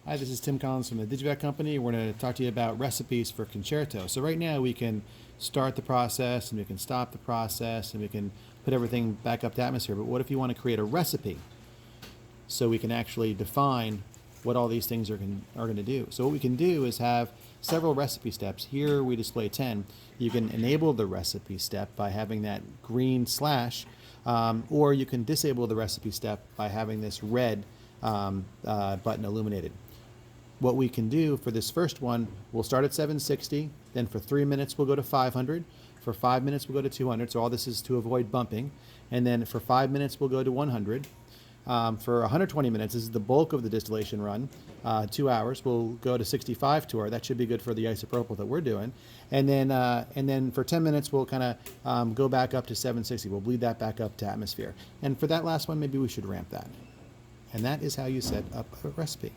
Hi, this is Tim Collins from the Ai-Digivac company. We're going to talk to you about recipes for Concerto. So right now we can start the process and we can stop the process and we can put everything back up to atmosphere. But what if you want to create a recipe so we can actually define what all these things are going to do? So what we can do is have several recipe steps. Here we display 10. You can enable the recipe step by having that green slash, or you can disable the recipe step by having this red button illuminated. What we can do for this first one, we'll start at 760, then for 3 minutes we'll go to 500, for 5 minutes we'll go to 200, so all this is to avoid bumping, and then for 5 minutes we'll go to 100. For 120 minutes, this is the bulk of the distillation run, 2 hours, we'll go to 65 torr. That should be good for the isopropyl that we're doing. And then for 10 minutes, we'll kind of go back up to 760. We'll bleed that back up to atmosphere. And for that last one, maybe we should ramp that. And that is how you set up a recipe.